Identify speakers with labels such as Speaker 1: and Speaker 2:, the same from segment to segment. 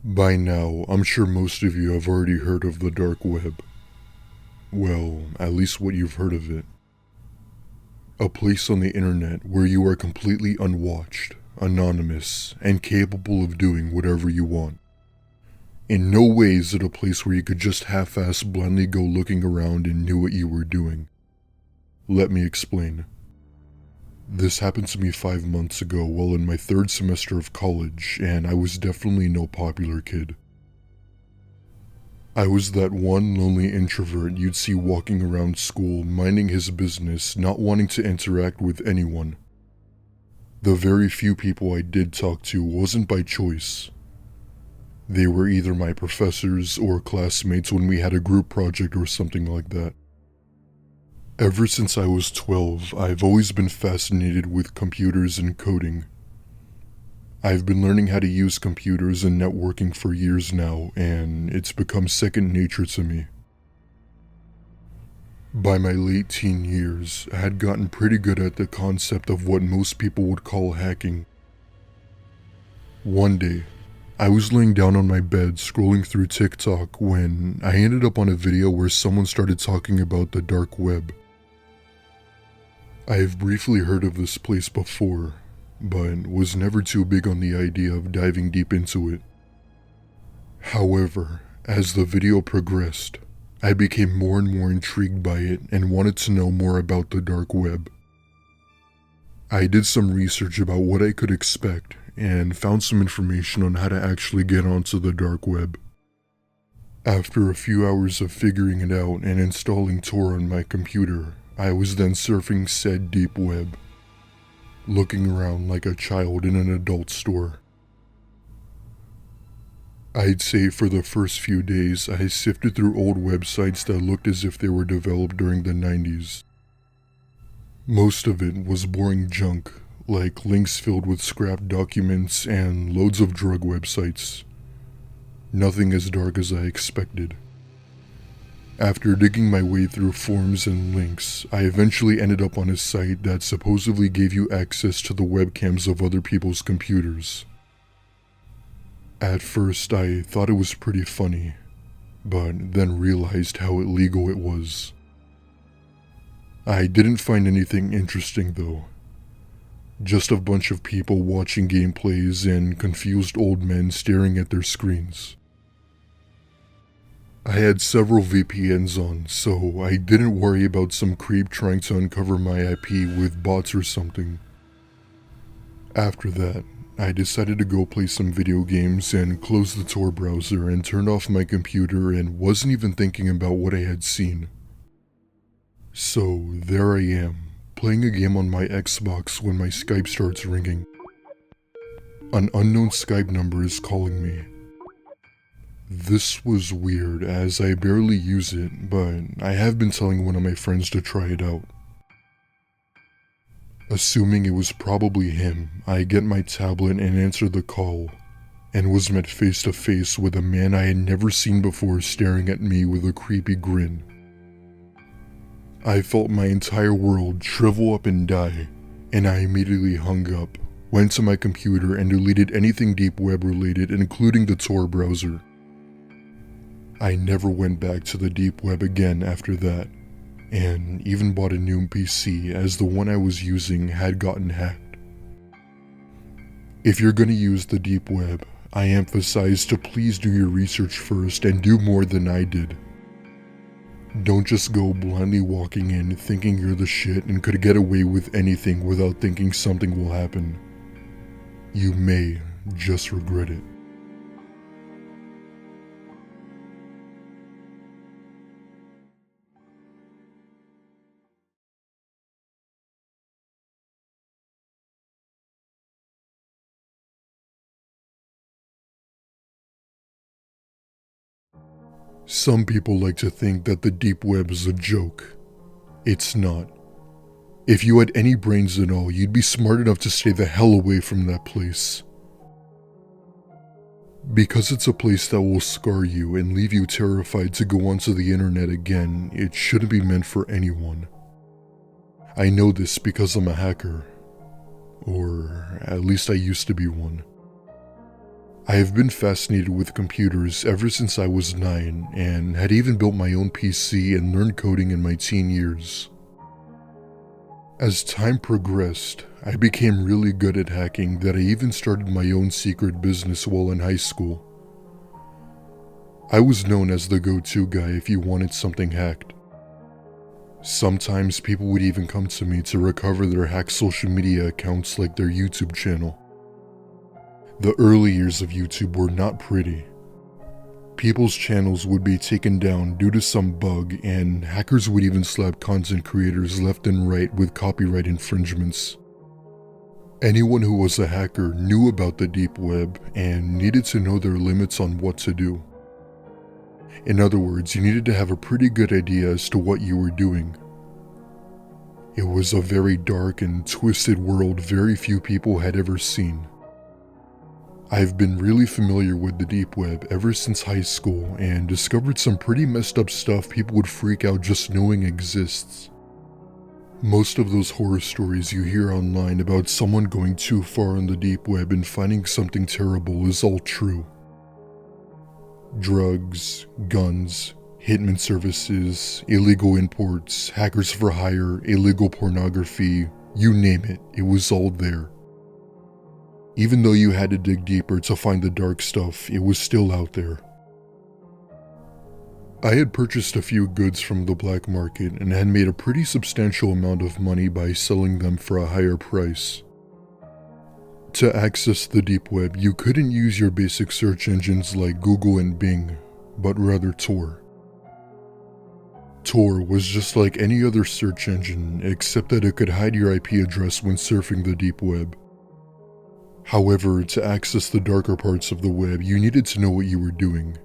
Speaker 1: By now, I'm sure most of you have already heard of the dark web. Well, at least what you've heard of it. A place on the internet where you are completely unwatched, anonymous, and capable of doing whatever you want. In no way is it a place where you could just half-ass blindly go looking around and knew what you were doing. Let me explain. This happened to me 5 months ago while in my 3rd semester of college, and I was definitely no popular kid. I was that one lonely introvert you'd see walking around school, minding his business, not wanting to interact with anyone. The very few people I did talk to wasn't by choice. They were either my professors or classmates when we had a group project or something like that. Ever since I was 12, I've always been fascinated with computers and coding. I've been learning how to use computers and networking for years now, and it's become second nature to me. By my late teen years, I had gotten pretty good at the concept of what most people would call hacking. One day, I was laying down on my bed scrolling through TikTok when I ended up on a video where someone started talking about the dark web. I've briefly heard of this place before, but was never too big on the idea of diving deep into it. However, as the video progressed, I became more and more intrigued by it and wanted to know more about the dark web. I did some research about what I could expect and found some information on how to actually get onto the dark web. After a few hours of figuring it out and installing Tor on my computer, I was then surfing said deep web, looking around like a child in an adult store. I'd say for the first few days, I sifted through old websites that looked as if they were developed during the 90s. Most of it was boring junk, like links filled with scrapped documents and loads of drug websites. Nothing as dark as I expected. After digging my way through forums and links, I eventually ended up on a site that supposedly gave you access to the webcams of other people's computers. At first, I thought it was pretty funny, but then realized how illegal it was. I didn't find anything interesting though. Just a bunch of people watching gameplays and confused old men staring at their screens. I had several VPNs on, so I didn't worry about some creep trying to uncover my IP with bots or something. After that, I decided to go play some video games and closed the Tor browser and turned off my computer and wasn't even thinking about what I had seen. So there I am, playing a game on my Xbox when my Skype starts ringing. An unknown Skype number is calling me. This was weird as I barely use it, but I have been telling one of my friends to try it out. Assuming it was probably him, I get my tablet and answer the call, and was met face to face with a man I had never seen before staring at me with a creepy grin. I felt my entire world shrivel up and die, and I immediately hung up, went to my computer and deleted anything deep web related, including the Tor browser. I never went back to the deep web again after that, and even bought a new PC as the one I was using had gotten hacked. If you're gonna use the deep web, I emphasize to please do your research first and do more than I did. Don't just go blindly walking in thinking you're the shit and could get away with anything without thinking something will happen. You may just regret it. Some people like to think that the deep web is a joke. It's not. If you had any brains at all, you'd be smart enough to stay the hell away from that place. Because it's a place that will scar you and leave you terrified to go onto the internet again, it shouldn't be meant for anyone. I know this because I'm a hacker. Or at least I used to be one. I have been fascinated with computers ever since I was 9 and had even built my own PC and learned coding in my teen years. As time progressed, I became really good at hacking that I even started my own secret business while in high school. I was known as the go-to guy if you wanted something hacked. Sometimes people would even come to me to recover their hacked social media accounts like their YouTube channel. The early years of YouTube were not pretty. People's channels would be taken down due to some bug, and hackers would even slap content creators left and right with copyright infringements. Anyone who was a hacker knew about the deep web and needed to know their limits on what to do. In other words, you needed to have a pretty good idea as to what you were doing. It was a very dark and twisted world very few people had ever seen. I've been really familiar with the deep web ever since high school and discovered some pretty messed up stuff people would freak out just knowing exists. Most of those horror stories you hear online about someone going too far on the deep web and finding something terrible is all true. Drugs, guns, hitman services, illegal imports, hackers for hire, illegal pornography, you name it, it was all there. Even though you had to dig deeper to find the dark stuff, it was still out there. I had purchased a few goods from the black market and had made a pretty substantial amount of money by selling them for a higher price. To access the deep web, you couldn't use your basic search engines like Google and Bing, but rather Tor. Tor was just like any other search engine, except that it could hide your IP address when surfing the deep web. However, to access the darker parts of the web, you needed to know what you were doing.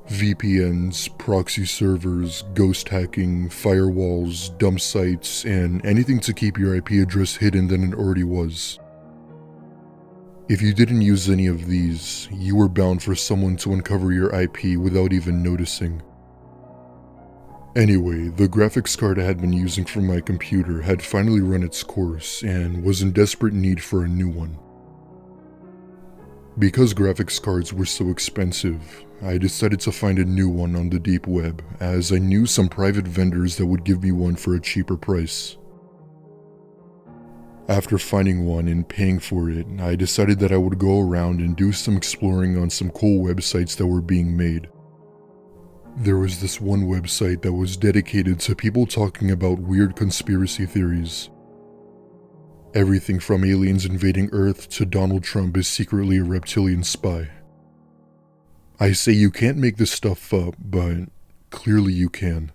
Speaker 1: VPNs, proxy servers, ghost hacking, firewalls, dump sites, and anything to keep your IP address hidden than it already was. If you didn't use any of these, you were bound for someone to uncover your IP without even noticing. Anyway, the graphics card I had been using for my computer had finally run its course and was in desperate need for a new one. Because graphics cards were so expensive, I decided to find a new one on the deep web, as I knew some private vendors that would give me one for a cheaper price. After finding one and paying for it, I decided that I would go around and do some exploring on some cool websites that were being made. There was this one website that was dedicated to people talking about weird conspiracy theories. Everything from aliens invading Earth to Donald Trump is secretly a reptilian spy. I say you can't make this stuff up, but clearly you can.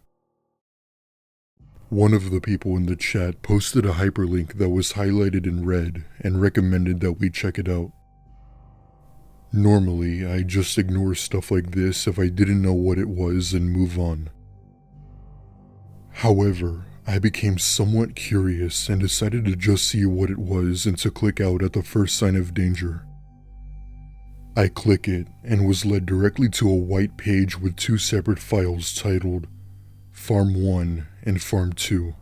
Speaker 1: One of the people in the chat posted a hyperlink that was highlighted in red and recommended that we check it out. Normally, I just ignore stuff like this if I didn't know what it was and move on. However, I became somewhat curious and decided to just see what it was and to click out at the first sign of danger. I click it and was led directly to a white page with two separate files titled Farm 1 and Farm 2.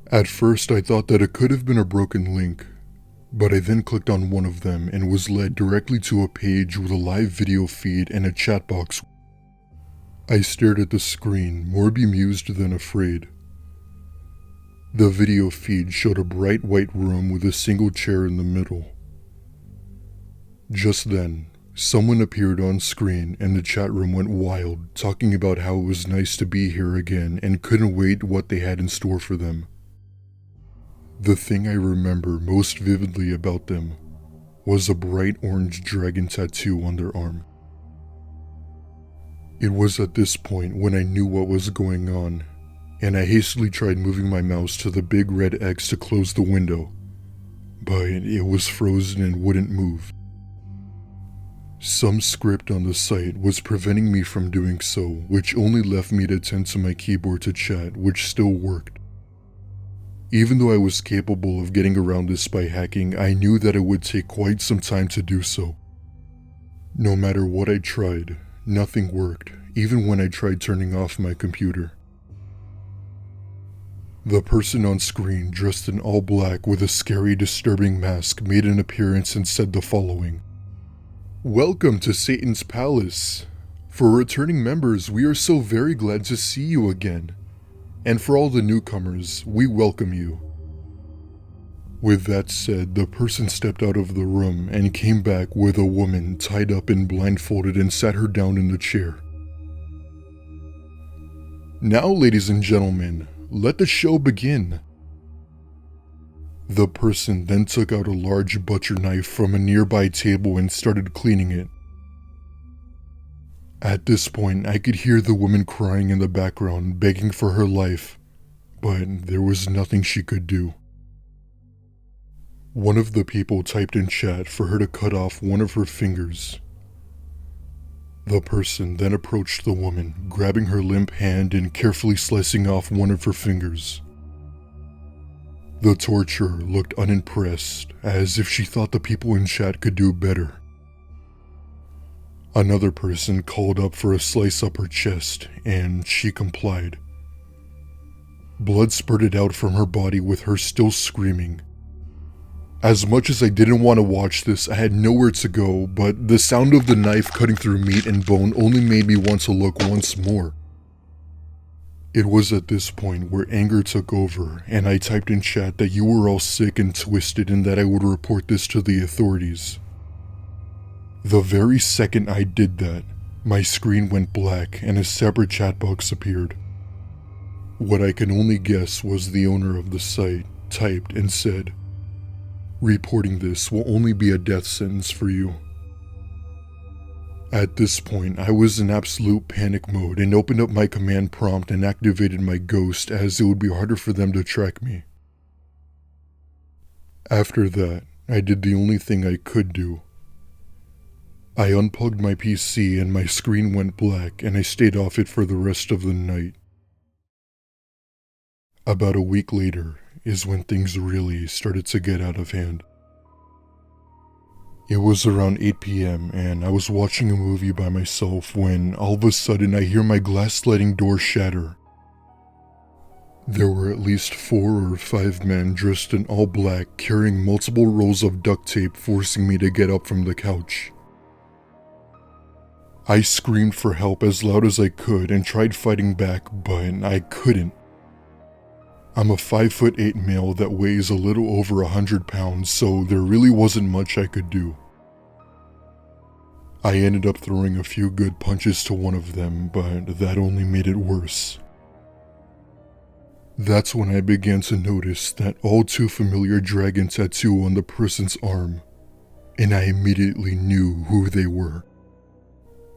Speaker 1: At first I thought that it could have been a broken link, but I then clicked on one of them and was led directly to a page with a live video feed and a chat box. I stared at the screen, more bemused than afraid. The video feed showed a bright white room with a single chair in the middle. Just then, someone appeared on screen and the chat room went wild, talking about how it was nice to be here again and couldn't wait what they had in store for them. The thing I remember most vividly about them was a bright orange dragon tattoo on their arm. It was at this point when I knew what was going on, and I hastily tried moving my mouse to the big red X to close the window, but it was frozen and wouldn't move. Some script on the site was preventing me from doing so, which only left me to tend to my keyboard to chat, which still worked. Even though I was capable of getting around this by hacking, I knew that it would take quite some time to do so. No matter what I tried, nothing worked, even when I tried turning off my computer. The person on screen, dressed in all black with a scary, disturbing mask, made an appearance and said the following. "Welcome to Satan's Palace. For returning members, we are so very glad to see you again. And for all the newcomers, we welcome you." With that said, the person stepped out of the room and came back with a woman tied up and blindfolded and sat her down in the chair. "Now, ladies and gentlemen, let the show begin." The person then took out a large butcher knife from a nearby table and started cleaning it. At this point, I could hear the woman crying in the background, begging for her life, but there was nothing she could do. One of the people typed in chat for her to cut off one of her fingers. The person then approached the woman, grabbing her limp hand and carefully slicing off one of her fingers. The torturer looked unimpressed, as if she thought the people in chat could do better. Another person called up for a slice up her chest, and she complied. Blood spurted out from her body with her still screaming. As much as I didn't want to watch this, I had nowhere to go, but the sound of the knife cutting through meat and bone only made me want to look once more. It was at this point where anger took over, and I typed in chat that you were all sick and twisted and that I would report this to the authorities. The very second I did that, my screen went black and a separate chat box appeared. What I can only guess was the owner of the site typed and said, "Reporting this will only be a death sentence for you." At this point, I was in absolute panic mode and opened up my command prompt and activated my ghost, as it would be harder for them to track me. After that, I did the only thing I could do. I unplugged my PC and my screen went black, and I stayed off it for the rest of the night. About a week later is when things really started to get out of hand. It was around 8 p.m. and I was watching a movie by myself when all of a sudden I hear my glass sliding door shatter. There were at least 4 or 5 men dressed in all black carrying multiple rolls of duct tape, forcing me to get up from the couch. I screamed for help as loud as I could and tried fighting back, but I couldn't. I'm a 5'8" male that weighs a little over 100 pounds, so there really wasn't much I could do. I ended up throwing a few good punches to one of them, but that only made it worse. That's when I began to notice that all too familiar dragon tattoo on the person's arm, and I immediately knew who they were.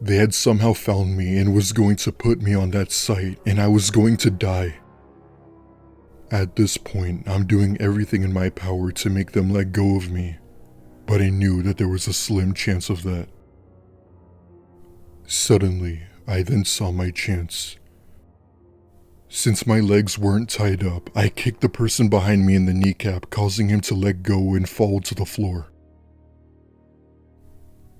Speaker 1: They had somehow found me and was going to put me on that site, and I was going to die. At this point, I'm doing everything in my power to make them let go of me, but I knew that there was a slim chance of that. Suddenly, I then saw my chance. Since my legs weren't tied up, I kicked the person behind me in the kneecap, causing him to let go and fall to the floor.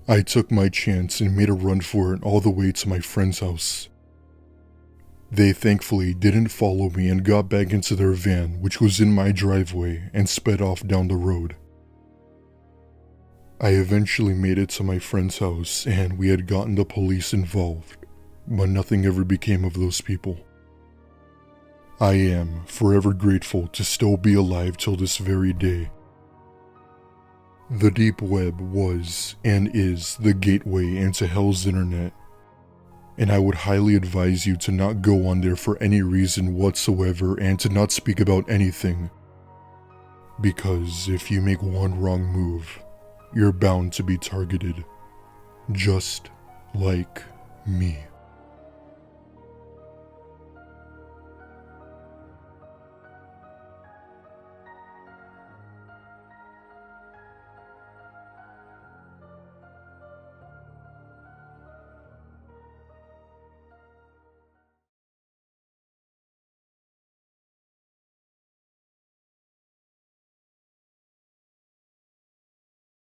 Speaker 1: I took my chance and made a run for it all the way to my friend's house. They thankfully didn't follow me and got back into their van, which was in my driveway, and sped off down the road. I eventually made it to my friend's house and we had gotten the police involved, but nothing ever became of those people. I am forever grateful to still be alive till this very day. The deep web was and is the gateway into hell's internet, and I would highly advise you to not go on there for any reason whatsoever and to not speak about anything, because if you make one wrong move, you're bound to be targeted, just like me.